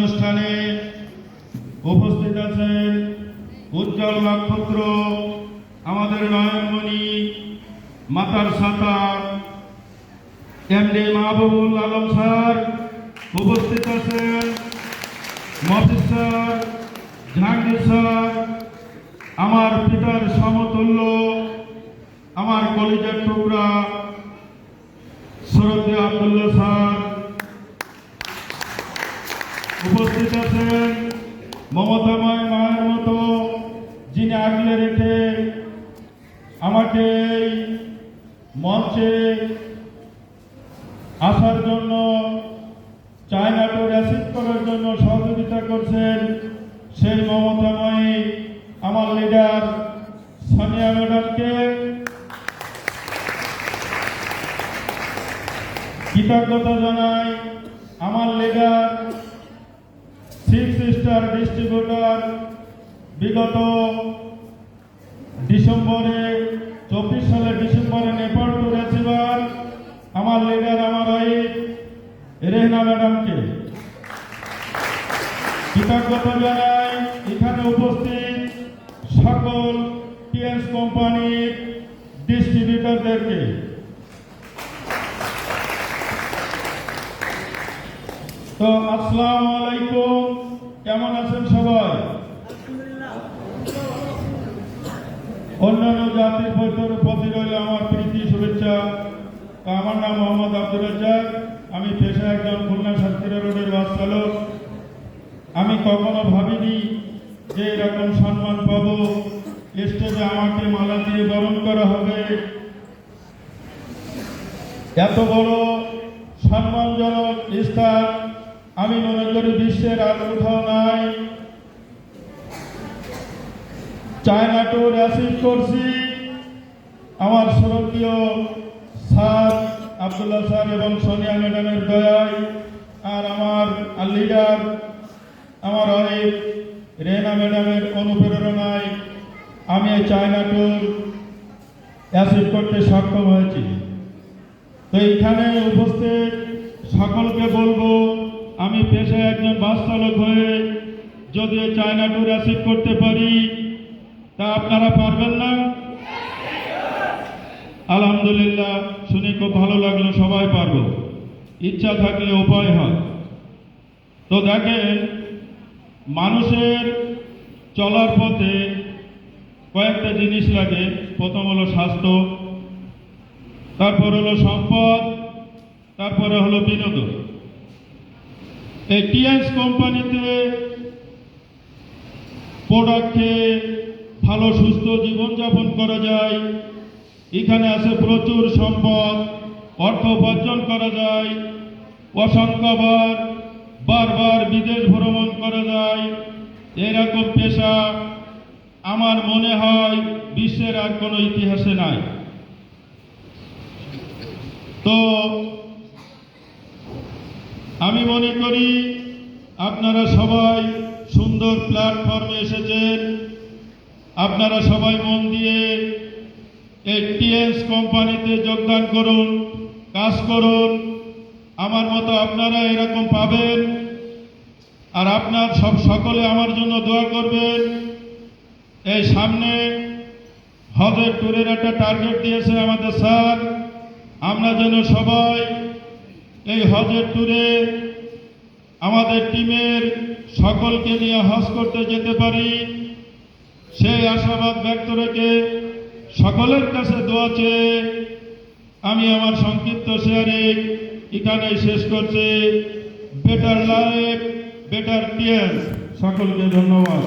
অনুষ্ঠানে উপস্থিত আছেন উজ্জ্বল নক্ষত্র, আমাদের নয়নমণি, মাতার ছাতা এমডি মাহবুবুল আলম স্যার, উপস্থিত আছেন মফিজ স্যার, জাহাঙ্গীর স্যার, আমার পিতার সমতুল্য, আমার কলিজার টুকরা শ্রদ্ধেয় আব্দুল্লাহ স্যার, উপস্থিত আছেন মমতাময় মায়ের মতো যিনি আগলে রেখে আমাকে এই মঞ্চে আসার জন্য, চায়নাটো রিসিভ করার জন্য সহযোগিতা করছেন, সেই মমতাময়ী আমার লিডার সোনিয়া ম্যাডামকে কৃতজ্ঞতা জানাই। আমার লিডার 6 স্টার ডিস্ট্রিবিউটর, বিগত ডিসেম্বরে 24 সালের ডিসেম্বরে নেপাল টু রেসিভার আমার লিডার আমার ওয়াইফ রেহনা ম্যাডামকে কৃতজ্ঞতা জানাই। এখানে উপস্থিত সকল টিএস কোম্পানির ডিস্ট্রিবিউটরদেরকে। তো আসসালামু আলাইকুম, কেমন আছেন সবাই? অন্যান্য জাতির প্রতি রইল আমার প্রীতি শুভেচ্ছা। আমার নাম মোহাম্মদ আব্দুর রাজ্জাক, আমি পেশায় একজন খুলনা সাতক্ষীরা রোডের বাস চালক। আমি কখনো ভাবিনি যে এরকম সম্মান পাব, স্টেজে আমাকে মালা দিয়ে বরণ করা হবে। এত বড় সম্মানজনক স্থান আমি মনে করি বিশ্বের আর কোথাও নাই। চায়নাটো রিসিভ করছি আমার শ্রদ্ধেয় স্যার আব্দুল্লাহ স্যার এবং সোনিয়া ম্যাডামের দয়ায়, আর আমার লিডার আমার ওয়াইফ রেহনা ম্যাডামের অনুপ্রেরণায় আমি এই চায়নাটো রিসিভ করতে সক্ষম হয়েছি। তো এইখানে উপস্থিত সকলকে বলবো, আমি পেশায় একজন বাস চালক হয়ে যদি চায়নাটো রিসিভ করতে পারি, তা আপনারা পারবেন না? আলহামদুলিল্লাহ, শুনে খুব ভালো লাগলো। সবাই পারবো, ইচ্ছা থাকলে উপায় হয়। তো দেখেন, মানুষের চলার পথে কয়েকটা জিনিস লাগে। প্রথম হলো স্বাস্থ্য, তারপর হলো সম্পদ, তারপরে হলো বিনোদন। এই টিএস কোম্পানিতে প্রোডাক্ট খেয়ে ভালো সুস্থ জীবনযাপন করা যায়। এখানে আছে প্রচুর সম্পদ, অর্থ উপার্জন করা যায়, অসংখ্যবার বারবার বিদেশ ভ্রমণ করা যায়। এরকম পেশা আমার মনে হয় বিশ্বের আর কোনো ইতিহাসে নাই। তো আমি মনে করি আপনারা সবাই সুন্দর প্ল্যাটফর্মে এসেছেন। আপনারা সবাই মন দিয়ে এই টিএস কোম্পানিতে যোগদান করুন, কাজ করুন। আমার মতো আপনারা এরকম পাবেন। আর আপনার সকলে আমার জন্য দোয়া করবেন। এই সামনে হজের ট্যুরের একটা টার্গেট দিয়েছে আমাদের স্যার, আমরা যেন সবাই এই হজের ট্যুরে আমাদের টিমের সকলকে নিয়ে হজ করতে যেতে পারি, সেই আশাবাদ ব্যক্ত রেখে সকলের কাছে দোয়া চেয়ে আমি আমার সংক্ষিপ্ত শেয়ারিং এখানে শেষ করছি। Better life, better TS. সকলকে ধন্যবাদ।